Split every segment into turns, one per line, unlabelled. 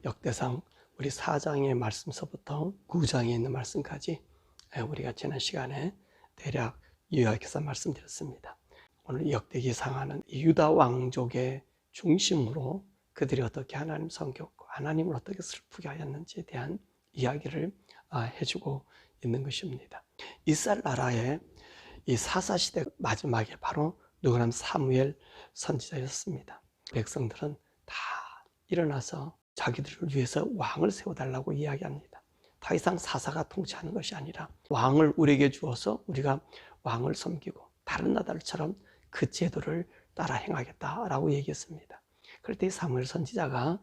역대상 우리 4장의 말씀서부터 9장에 있는 말씀까지 우리가 지난 시간에 대략 요약해서 말씀드렸습니다. 오늘 역대기상하는 유다 왕족의 중심으로 그들이 어떻게 하나님 섬겼고 하나님을 어떻게 슬프게 하였는지에 대한 이야기를 해주고 있는 것입니다. 이스라엘 나라의 이 사사시대 마지막에 바로 누구냐면 사무엘 선지자였습니다. 백성들은 다 일어나서 자기들을 위해서 왕을 세워달라고 이야기합니다. 더 이상 사사가 통치하는 것이 아니라 왕을 우리에게 주어서 우리가 왕을 섬기고 다른 나라들처럼 그 제도를 따라 행하겠다라고 얘기했습니다. 그럴 때 사무엘 선지자가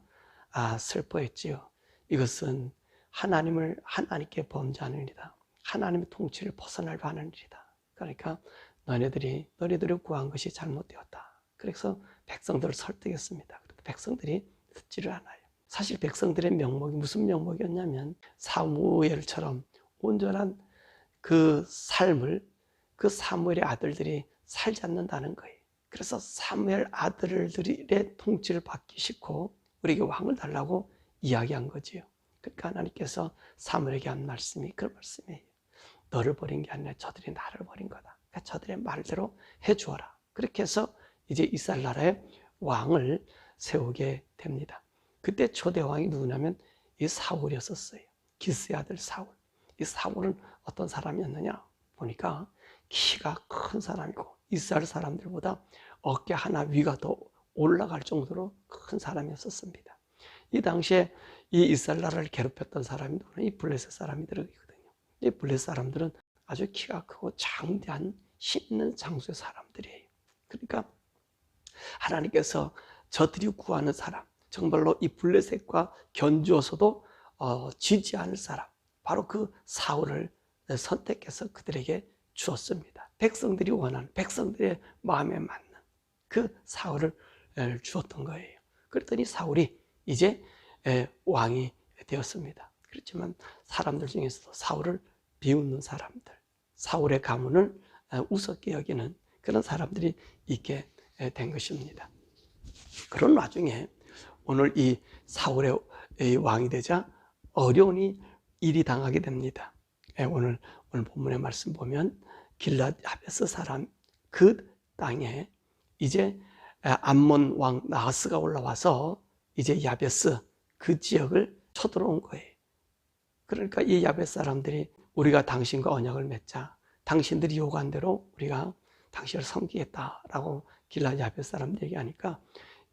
슬퍼했지요. 이것은 하나님께 범죄하는 일이다. 하나님의 통치를 벗어나려 하는 일이다. 그러니까 너희들이 구한 것이 잘못되었다. 그래서 백성들을 설득했습니다. 그런데 백성들이 듣지를 않아요. 사실 백성들의 명목이 무슨 명목이었냐면 사무엘처럼 온전한 그 삶을 그 사무엘의 아들들이 살지 않는다는 거예요. 그래서 사무엘 아들들의 통치를 받기 싫고 우리에게 왕을 달라고 이야기한 거지요. 그러니까 하나님께서 사무엘에게 한 말씀이 그런 말씀이에요. 너를 버린 게 아니라 저들이 나를 버린 거다. 그러니까 저들의 말대로 해주어라. 그렇게 해서 이제 이스라엘 나라에 왕을 세우게 됩니다. 그때 초대 왕이 누구냐면 이 사울이었어요. 기스의 아들 사울. 이 사울은 어떤 사람이었느냐 보니까 키가 큰 사람이고 이스라엘 사람들보다 어깨 하나 위가 더 올라갈 정도로 큰 사람이었습니다. 이 당시에 이 이스라엘 나라를 괴롭혔던 사람이 누구냐? 이 블레셋 사람들이거든요. 이 블레셋 사람들은 아주 키가 크고 장대한 힘 있는 장수의 사람들이에요. 그러니까 하나님께서 저들이 구하는 사람, 정말로 이 블레셋과 견주어서도 지지 않을 사람, 바로 그 사울을 선택해서 그들에게 주었습니다. 백성들이 원하는, 백성들의 마음에 맞는 그 사울을 주었던 거예요. 그랬더니 사울이 이제 왕이 되었습니다. 그렇지만 사람들 중에서도 사울을 비웃는 사람들, 사울의 가문을 우습게 여기는 그런 사람들이 있게 된 것입니다. 그런 와중에 오늘 이 사울의 왕이 되자 어려운 일이 당하게 됩니다. 오늘 본문의 말씀 보면 길랏 야베스 사람 그 땅에 이제 암몬 왕 나하스가 올라와서 이제 야베스 그 지역을 쳐들어온 거예요. 그러니까 이 야베스 사람들이 우리가 당신과 언약을 맺자. 당신들이 요구한 대로 우리가 당신을 섬기겠다라고 길랏 야베스 사람들이 얘기하니까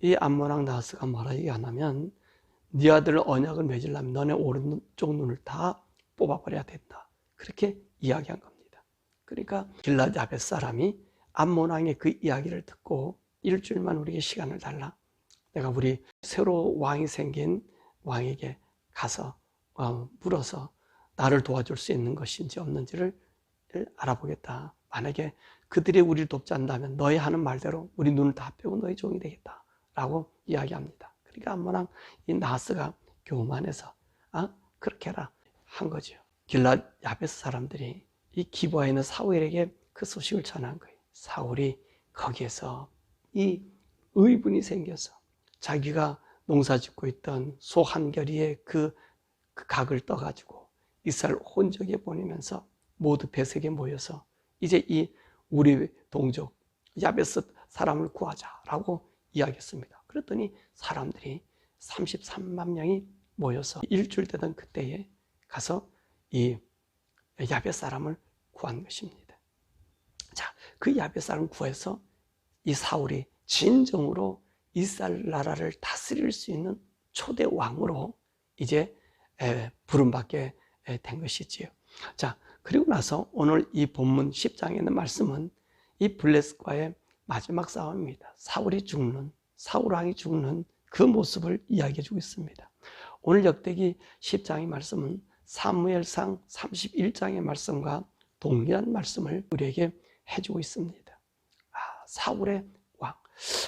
이 암몬 왕 나하스가 뭐라 얘기하냐면 네 아들 언약을 맺으려면 너네 오른쪽 눈을 다 뽑아버려야 된다. 그렇게 이야기한 겁니다. 그러니까 길랏 야베스 사람이 암몬 왕의 그 이야기를 듣고 일주일만 우리에게 시간을 달라. 내가 우리 새로 왕이 생긴 왕에게 가서 물어서 나를 도와줄 수 있는 것인지 없는지를 알아보겠다. 만약에 그들이 우리를 돕지 않는다면 너희 하는 말대로 우리 눈을 다 빼고 너희 종이 되겠다 라고 이야기합니다. 그러니까 암몬 왕 이 나하스가 교만해서 그렇게 해라 한 거죠. 길랏 야베스 사람들이 이 기브아에 있는 사울에게 그 소식을 전한 거예요. 사울이 거기에서 이 의분이 생겨서 자기가 농사 짓고 있던 소 한 겨리에 그 각을 떠가지고 이스라엘 혼적에 보내면서 모두 벳에게 모여서 이제 이 우리 동족 야베스 사람을 구하자라고 이야기했습니다. 그랬더니 사람들이 33만 명이 모여서 일주일 되던 그때에 가서 이 야베스 사람을 구한 것입니다. 자, 그 야베스 사람을 구해서 이 사울이 진정으로 이스라엘 나라를 다스릴 수 있는 초대 왕으로 이제 부름받게 된 것이지요. 자, 그리고 나서 오늘 이 본문 10장에 있는 말씀은 이 블레셋과의 마지막 싸움입니다. 사울 왕이 죽는 그 모습을 이야기해 주고 있습니다. 오늘 역대기 10장의 말씀은 사무엘상 31장의 말씀과 동일한 말씀을 우리에게 해주고 있습니다. 사울의 왕.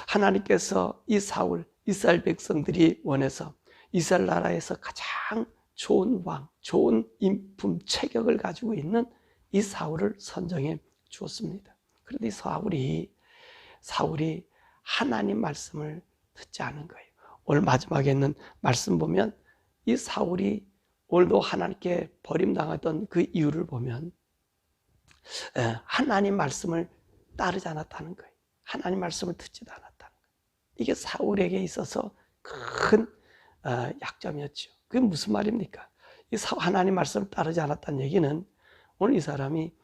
하나님께서 이 사울, 이스라엘 백성들이 원해서 이스라엘 나라에서 가장 좋은 왕, 좋은 인품, 체격을 가지고 있는 이 사울을 선정해 주었습니다. 그런데 사울이 하나님 말씀을 듣지 않은 거예요. 오늘 마지막에 있는 말씀 보면 이 사울이 오늘도 하나님께 버림당했던 그 이유를 보면 하나님 말씀을 따르지 않았다는 거예요. 하나님 말씀을 듣지도 않았다는 거예요. 이게 사울에게 있어서 큰 약점이었죠. 그게 무슨 말입니까? 이 하나님 말씀을 따르지 않았다는 얘기는 오늘 이 사람이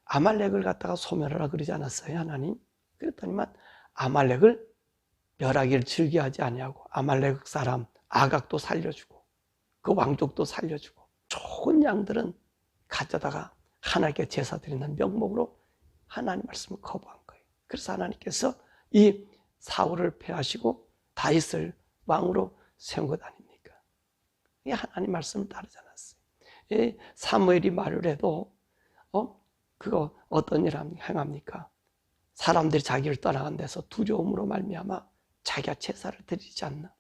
아말렉을 갖다가 소멸하라 그러지 않았어요, 하나님? 그랬더니만 아말렉을 멸하기를 즐겨하지 아니하고 아말렉 사람 아각도 살려주고 그 왕족도 살려주고 좋은 양들은 가져다가 하나님께 제사 드리는 명목으로 하나님 말씀을 거부한 거예요. 그래서 하나님께서 이 사울을 패하시고 다윗을 왕으로 세운 것 아닙니까? 이 하나님 말씀을 따르지 않았어요. 이 사무엘이 말을 해도 그거 어떤 일을 행합니까? 사람들이 자기를 떠나간 데서 두려움으로 말미암아 자기가 제사를 드리지 않나.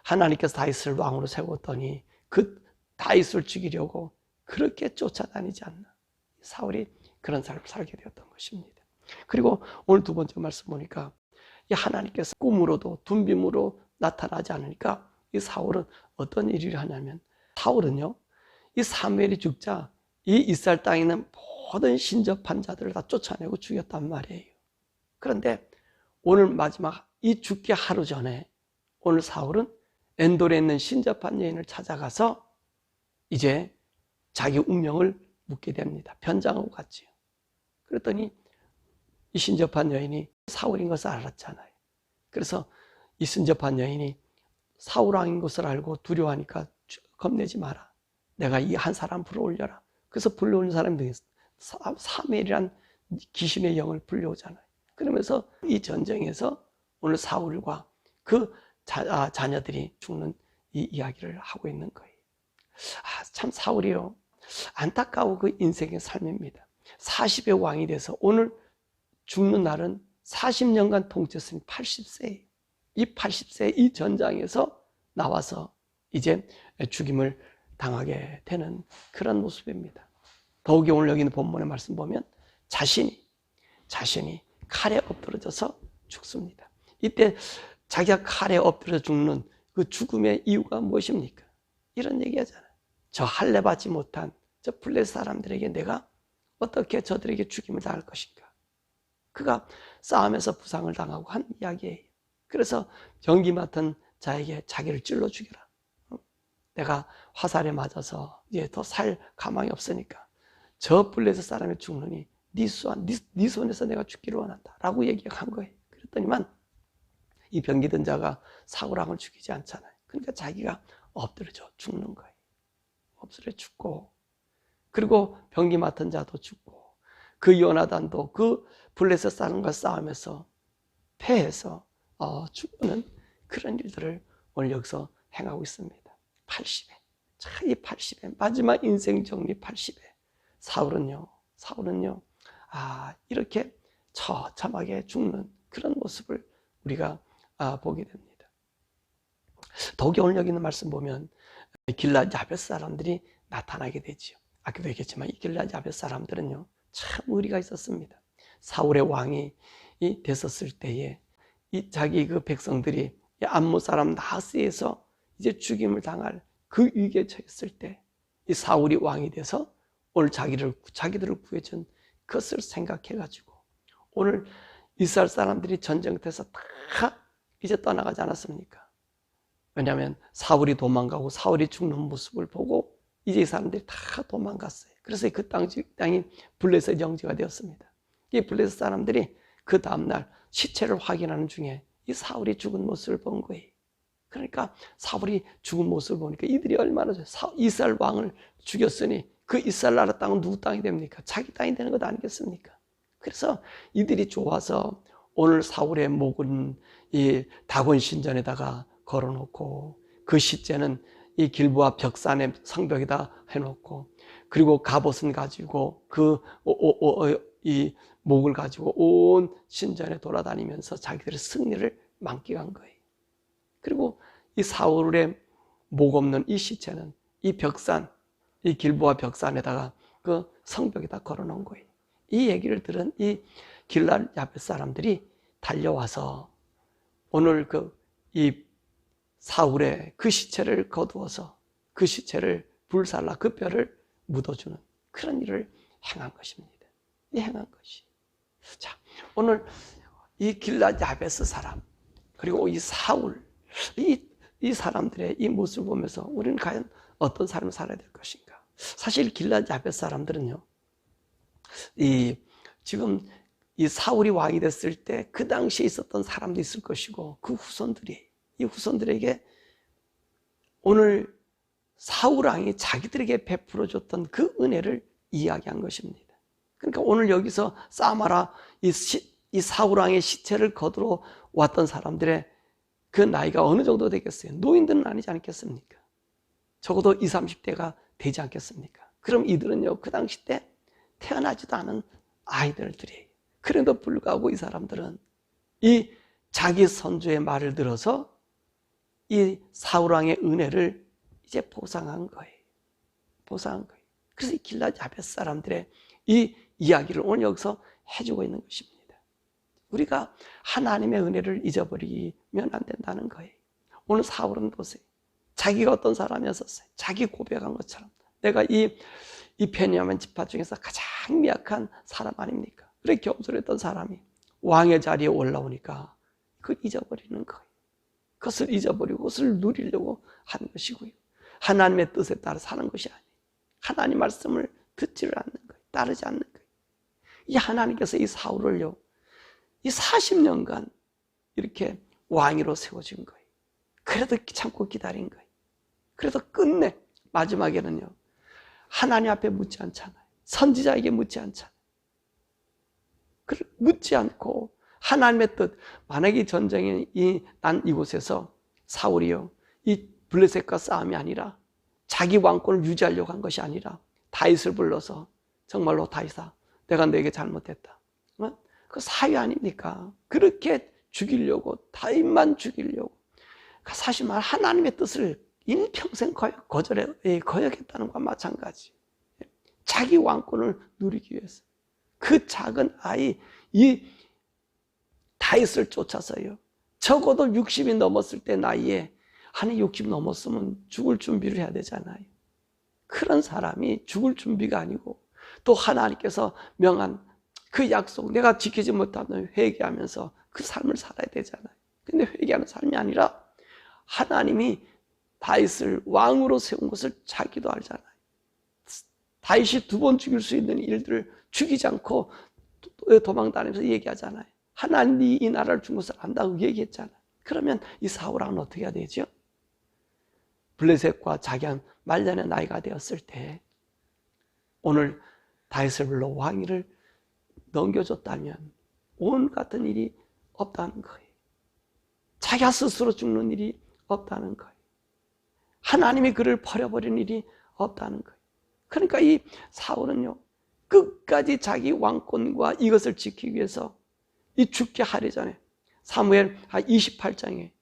하나님께서 다윗을 왕으로 세웠더니 그 다윗을 죽이려고 그렇게 쫓아다니지 않나. 사울이 그런 삶을 살게 되었던 것입니다. 그리고 오늘 두 번째 말씀 보니까 이 하나님께서 꿈으로도 둔빔으로 나타나지 않으니까 이 사울은 어떤 일을 하냐면 사울은요, 이 사무엘이 죽자 이 이스라엘 땅에 있는 모든 신접한 자들을 다 쫓아내고 죽였단 말이에요. 그런데 오늘 마지막 이 죽기 하루 전에 오늘 사울은 엔돌에 있는 신접한 여인을 찾아가서 이제 자기 운명을 묻게 됩니다. 변장하고 갔지요. 그랬더니 이 신접한 여인이 사울인 것을 알았잖아요. 그래서 이 신접한 여인이 사울 왕인 것을 알고 두려워하니까 겁내지 마라. 내가 이 한 사람 불러올려라. 그래서 불러오는 사람들이 사무엘이란 귀신의 영을 불려오잖아요. 그러면서 이 전쟁에서 오늘 사울과 그 자녀들이 죽는 이 이야기를 하고 있는 거예요. 참 사울이요, 안타까운 그 인생의 삶입니다. 40의 왕이 돼서 오늘 죽는 날은 40년간 통치했으니 80세예요. 이 80세 이 전장에서 나와서 이제 죽임을 당하게 되는 그런 모습입니다. 더욱이 오늘 여기 있는 본문의 말씀 보면 자신이 칼에 엎드러져서 죽습니다. 이때 자기가 칼에 엎드려 죽는 그 죽음의 이유가 무엇입니까? 이런 얘기 하잖아요. 저 할례 받지 못한 저 블레셋 사람들에게 내가 어떻게 저들에게 죽임을 당할 것인가? 그가 싸움에서 부상을 당하고 한 이야기예요. 그래서 병기 맡은 자에게 자기를 찔러 죽여라. 내가 화살에 맞아서 이제 더 살 가망이 없으니까 저 블레셋 사람이 죽느니 네 손에서 내가 죽기를 원한다 라고 얘기한 거예요. 그랬더니만 이 병기든 자가 사울 왕을 죽이지 않잖아요. 그러니까 자기가 엎드려져 죽는 거예요. 엎드려 죽고, 그리고 병기 맡은 자도 죽고, 그 요나단도 그 블레셋 사람과 싸움에서 패해서 죽는 그런 일들을 오늘 여기서 행하고 있습니다. 80에, 이 80에 마지막 인생 정리 80에 사울은요 이렇게 처참하게 죽는 그런 모습을 우리가 보게 됩니다. 더욱이 오늘 여기 있는 말씀 보면 길앗 야벳 사람들이 나타나게 되지요. 아까도 얘기했지만 이 길앗 야벳 사람들은요 참 의리가 있었습니다. 사울의 왕이 됐었을 때에 이 자기 그 백성들이 암몬 사람 나하스에서 이제 죽임을 당할 그 위기에 처했을 때 이 사울이 왕이 돼서 오늘 자기들을 구해준 그것을 생각해가지고 오늘 이스라엘 사람들이 전쟁터에서 다 이제 떠나가지 않았습니까? 왜냐하면 사울이 도망가고 사울이 죽는 모습을 보고 이제 이 사람들이 다 도망갔어요. 그래서 그 땅이 블레셋 영지가 되었습니다. 이 블레셋 사람들이 그 다음날 시체를 확인하는 중에 이 사울이 죽은 모습을 본 거예요. 그러니까 사울이 죽은 모습을 보니까 이들이 얼마나 이스라엘 왕을 죽였으니 그 이스라엘 나라 땅은 누구 땅이 됩니까? 자기 땅이 되는 것 아니겠습니까? 그래서 이들이 좋아서 오늘 사울의 목은 이 다곤 신전에다가 걸어놓고 그 시체는 이 길보아 벽산의 성벽에다 해놓고 그리고 갑옷은 가지고 이 목을 가지고 온 신전에 돌아다니면서 자기들의 승리를 만끽한 거예요. 그리고 이 사울의 목 없는 이 시체는 이 벽산, 이 길보아 벽산에다가 그 성벽에다 걸어놓은 거예요. 이 얘기를 들은 이 길앗 야벳 사람들이 달려와서 오늘 이 사울의 그 시체를 거두어서 그 시체를 불살라 그 뼈를 묻어주는 그런 일을 행한 것입니다. 이 행한 것이. 자, 오늘 이 길랏 야베스 사람 그리고 이 사울 이 사람들의 이 모습을 보면서 우리는 과연 어떤 삶을 살아야 될 것인가? 사실 길랏 야베스 사람들은요, 지금 이 사울이 왕이 됐을 때 그 당시에 있었던 사람도 있을 것이고 그 이 후손들에게 오늘 사울 왕이 자기들에게 베풀어줬던 그 은혜를 이야기한 것입니다. 그러니까 오늘 여기서 사마라 이 사울 왕의 시체를 거두러 왔던 사람들의 그 나이가 어느 정도 되겠어요? 노인들은 아니지 않겠습니까? 적어도 20, 30대가 되지 않겠습니까? 그럼 이들은요, 그 당시 때 태어나지도 않은 아이들이에요. 그래도 불구하고 이 사람들은 이 자기 선조의 말을 들어서 이 사울왕의 은혜를 이제 보상한 거예요. 보상한 거예요. 그래서 이 길랏 야베스 사람들의 이 이야기를 오늘 여기서 해주고 있는 것입니다. 우리가 하나님의 은혜를 잊어버리면 안 된다는 거예요. 오늘 사울은 보세요. 자기가 어떤 사람이었었어요. 자기 고백한 것처럼 내가 이 베냐민 지파 중에서 가장 미약한 사람 아닙니까? 그렇게 겸손했던 사람이 왕의 자리에 올라오니까 그걸 잊어버리는 거예요. 그것을 잊어버리고 그것을 누리려고 하는 것이고요. 하나님의 뜻에 따라 사는 것이 아니에요. 하나님 말씀을 듣지를 않는 거예요. 따르지 않는 거예요. 이 하나님께서 이 사울을요, 이 40년간 이렇게 왕위로 세워준 거예요. 그래도 참고 기다린 거예요. 그래서 끝내 마지막에는요, 하나님 앞에 묻지 않잖아요. 선지자에게 묻지 않잖아요. 묻지 않고 하나님의 뜻, 만약에 전쟁이 난 이곳에서 사울이요, 이 블레셋과 싸움이 아니라 자기 왕권을 유지하려고 한 것이 아니라 다윗을 불러서 정말로 다윗아, 내가 너에게 잘못했다. 그 사위 아닙니까? 그렇게 죽이려고, 다윗만 죽이려고. 사실 말 하나님의 뜻을 일평생 거역했다는 것과 마찬가지. 자기 왕권을 누리기 위해서. 그 작은 아이, 이 다윗을 쫓아서요. 적어도 60이 넘었을 때 나이에, 아니 60 넘었으면 죽을 준비를 해야 되잖아요. 그런 사람이 죽을 준비가 아니고 또 하나님께서 명한 그 약속, 내가 지키지 못하면 회개하면서 그 삶을 살아야 되잖아요. 근데 회개하는 삶이 아니라 하나님이 다윗을 왕으로 세운 것을 자기도 알잖아요. 다윗이 2번 죽일 수 있는 일들을 죽이지 않고 도망다니면서 얘기하잖아요. 하나님이 이 나라를 준 것을 안다고 얘기했잖아요. 그러면 이 사울왕은 어떻게 해야 되죠? 블레셋과 자기한 말년의 나이가 되었을 때 오늘 다윗을 불러 왕위를 넘겨줬다면 온 같은 일이 없다는 거예요. 자기가 스스로 죽는 일이 없다는 거예요. 하나님이 그를 버려버린 일이 없다는 거예요. 그러니까 이 사울은요, 끝까지 자기 왕권과 이것을 지키기 위해서 이 죽게 하기 전에 사무엘 28장에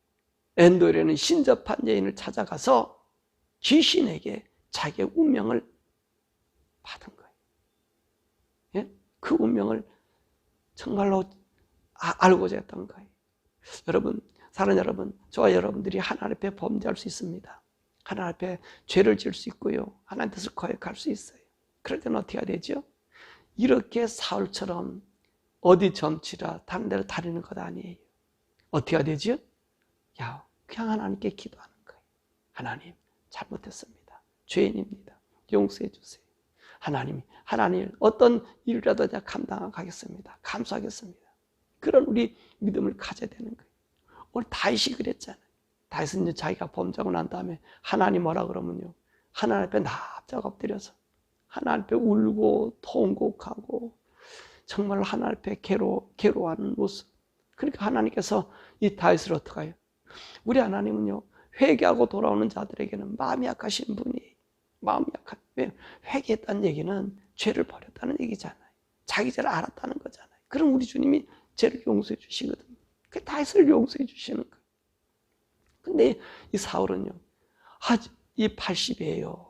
엔도에는 신접한 여인을 찾아가서 귀신에게 자기의 운명을 받은 거예요. 예? 그 운명을 정말로 알고자 했던 거예요. 여러분, 사랑하는 여러분, 저와 여러분들이 하나님 앞에 범죄할 수 있습니다. 하나님 앞에 죄를 지을 수 있고요. 하나님 뜻을 거역할 수 있어요. 그럴 때는 어떻게 해야 되죠? 이렇게 사울처럼 어디 점치라 다른 데로 다니는 것 아니에요. 어떻게 해야 되죠? 그냥 하나님께 기도하는 거예요. 하나님, 잘못했습니다. 죄인입니다. 용서해 주세요. 하나님 어떤 일이라도 제가 감당하겠습니다. 감수하겠습니다. 그런 우리 믿음을 가져야 되는 거예요. 오늘 다윗이 그랬잖아요. 다윗은 이제 자기가 범죄하고 난 다음에 하나님 뭐라 그러면요, 하나님 앞에 납작 엎드려서 하나님 앞에 울고 통곡하고 정말 하나님 앞에 괴로워하는 모습. 그러니까 하나님께서 이 다윗을 어떻게 해요? 우리 하나님은요, 회개하고 돌아오는 자들에게는 마음이 약하신 분이, 마음이 약한, 왜? 회개했다는 얘기는 죄를 버렸다는 얘기잖아요. 자기 죄를 알았다는 거잖아요. 그럼 우리 주님이 죄를 용서해 주시거든요. 그 다윗을 용서해 주시는 거예요. 근데 이 사울은요, 이 80이에요.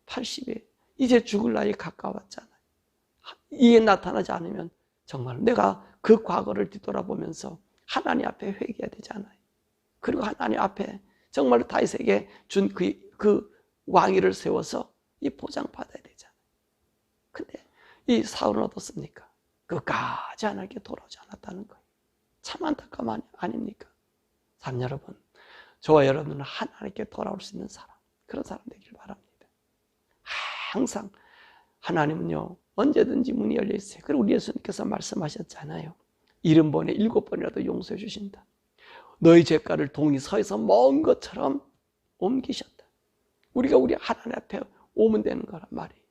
80에 이제 죽을 나이에 가까웠잖아요. 이게 나타나지 않으면 정말 내가 그 과거를 뒤돌아보면서 하나님 앞에 회개해야 되잖아요. 그리고 하나님 앞에 정말로 다윗에게 준 그 왕위를 세워서 이 보장받아야 되잖아요. 근데 이 사울은 어떻습니까? 끝까지 하나님께 돌아오지 않았다는 거예요. 참 안타까움 아닙니까? 사람 여러분, 저와 여러분은 하나님께 돌아올 수 있는 사람, 그런 사람 되기를 바랍니다. 항상 하나님은요, 언제든지 문이 열려 있어요. 그리고 우리 예수님께서 말씀하셨잖아요. 70번에 7번이라도 용서해 주신다. 너희 죄가를 동이 서에서 먼 것처럼 옮기셨다. 우리가 우리 하나님 앞에 오면 되는 거란 말이에요.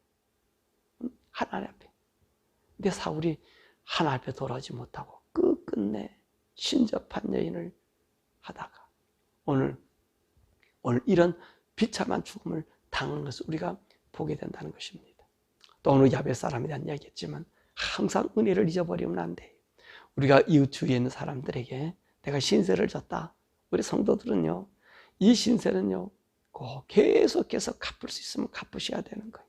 하나님 앞에. 근데 사울이 하나님 앞에 돌아오지 못하고 끝끝내 신접한 여인을 하다가 오늘 이런 비참한 죽음을 당하는 것을 우리가 보게 된다는 것입니다. 또 오늘 야벳 사람에 대한 이야기했지만 항상 은혜를 잊어버리면 안 돼요. 우리가 이웃 주위에 있는 사람들에게 내가 신세를 졌다. 우리 성도들은요, 이 신세는요, 꼭 계속해서 갚을 수 있으면 갚으셔야 되는 거예요.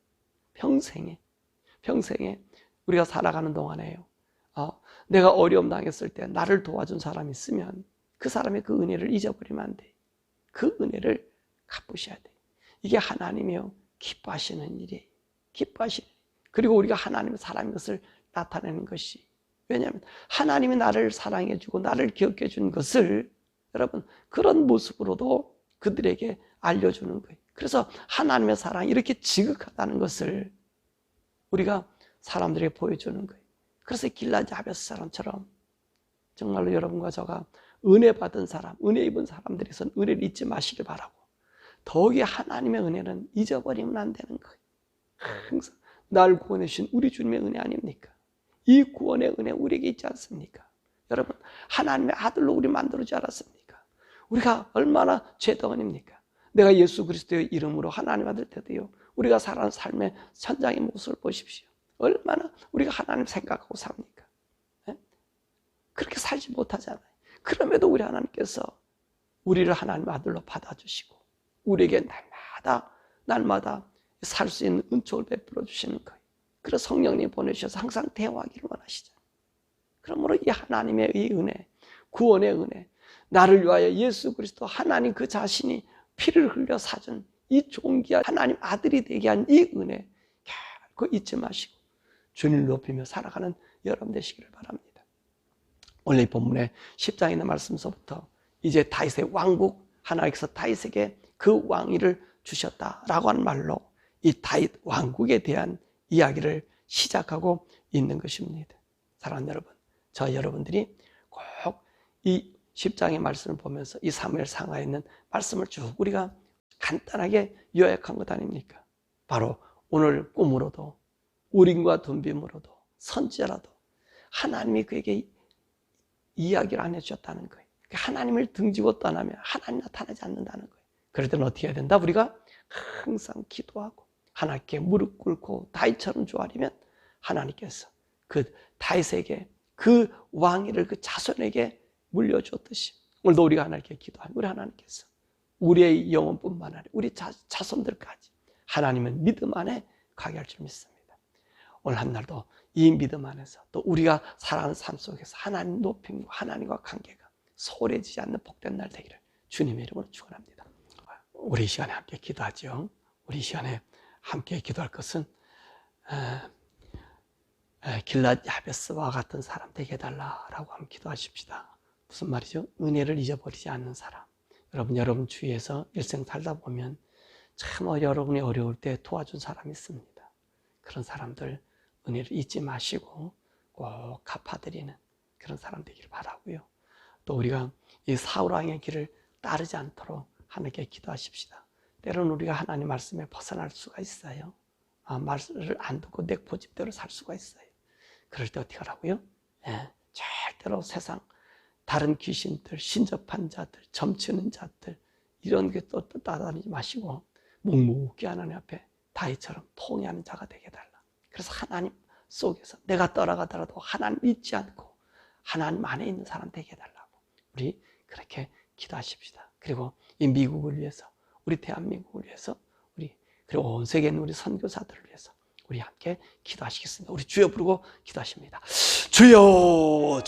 평생에 우리가 살아가는 동안에요. 내가 어려움 당했을 때 나를 도와준 사람이 있으면 그 사람의 그 은혜를 잊어버리면 안 돼요. 그 은혜를 갚으셔야 돼요. 이게 하나님이요, 기뻐하시는 일이에요. 기뻐하시는 일. 그리고 우리가 하나님의 사람인 것을 나타내는 것이, 왜냐하면 하나님이 나를 사랑해주고 나를 기억해 준 것을 여러분 그런 모습으로도 그들에게 알려주는 거예요. 그래서 하나님의 사랑이 이렇게 지극하다는 것을 우리가 사람들에게 보여주는 거예요. 그래서 길앗 야베스 사람처럼 정말로 여러분과 저가 은혜 받은 사람, 은혜 입은 사람들에선 은혜를 잊지 마시길 바라고, 더욱이 하나님의 은혜는 잊어버리면 안 되는 거예요. 항상 날 구원해 주신 우리 주님의 은혜 아닙니까? 이 구원의 은혜 우리에게 있지 않습니까? 여러분, 하나님의 아들로 우리 만들어주지 않았습니까? 우리가 얼마나 죄덩어리입니까? 내가 예수 그리스도의 이름으로 하나님 아들 되도요, 우리가 살아가는 삶의 현장의 모습을 보십시오. 얼마나 우리가 하나님 생각하고 삽니까? 네? 그렇게 살지 못하잖아요. 그럼에도 우리 하나님께서 우리를 하나님 아들로 받아주시고 우리에게 날마다 살 수 있는 은총을 베풀어 주시는 거예요. 그래서 성령님 보내주셔서 항상 대화하기를 원하시잖아요. 그러므로 이 하나님의 이 은혜, 구원의 은혜, 나를 위하여 예수 그리스도 하나님 그 자신이 피를 흘려 사준 이 존귀한 하나님 아들이 되게 한 이 은혜 결코 잊지 마시고 주님을 높이며 살아가는 여러분 되시기를 바랍니다. 오늘 이 본문의 10장에 있는 말씀서부터 이제 다윗의 왕국, 하나님께서 다윗에게 그 왕위를 주셨다라고 하는 말로 이 다윗 왕국에 대한 이야기를 시작하고 있는 것입니다. 사랑하는 여러분, 저 여러분들이 꼭 이 10장의 말씀을 보면서 이 사무엘 상하에 있는 말씀을 쭉 우리가 간단하게 요약한 것 아닙니까? 바로 오늘 꿈으로도 우림과 둔빔으로도 선지자라도 하나님이 그에게 이야기를 안 해주셨다는 거예요. 하나님을 등지고 떠나면 하나님 나타나지 않는다는 거예요. 그럴 때는 어떻게 해야 된다? 우리가 항상 기도하고 하나님께 무릎 꿇고 다윗처럼 조아리면 하나님께서 그 다윗에게 그 왕위를 그 자손에게 물려주었듯이 오늘도 우리가 하나님께 기도하면 우리 하나님께서 우리의 영혼뿐만 아니라 우리 자손들까지 하나님은 믿음 안에 가게 할 줄 믿습니다. 오늘 한 날도 이 믿음 안에서 또 우리가 살아가는 삶 속에서 하나님 높임과 하나님과 관계가 소홀해지지 않는 복된 날 되기를 주님의 이름으로 축원합니다. 우리 이 시간에 함께 기도하죠. 우리 이 시간에 함께 기도할 것은 길랏 야베스와 같은 사람 되게 해달라라고 한번 기도하십시다. 무슨 말이죠? 은혜를 잊어버리지 않는 사람. 여러분 주위에서 일생 살다 보면 참 여러분이 어려울 때 도와준 사람이 있습니다. 그런 사람들 은혜를 잊지 마시고 꼭 갚아드리는 그런 사람 되기를 바라고요. 또 우리가 이 사울왕의 길을 따르지 않도록 하나님께 기도하십시다. 때로는 우리가 하나님 말씀에 벗어날 수가 있어요. 말씀을 안 듣고 내 고집대로 살 수가 있어요. 그럴 때 어떻게 하라고요? 절대로 세상 다른 귀신들, 신접한 자들, 점치는 자들 이런 게 또 따라다니지 마시고 묵묵히 하나님 앞에 다윗처럼 통회하는 자가 되게 해달라. 그래서 하나님 속에서 내가 떠나가더라도 하나님 잊지 않고 하나님 안에 있는 사람 되게 해달라고 우리 그렇게 기도하십시다. 그리고 이 미국을 위해서, 우리 대한민국을 위해서, 그리고 온 세계에 있는 우리 선교사들을 위해서 우리 함께 기도하시겠습니다. 우리 주여 부르고 기도하십니다. 주여!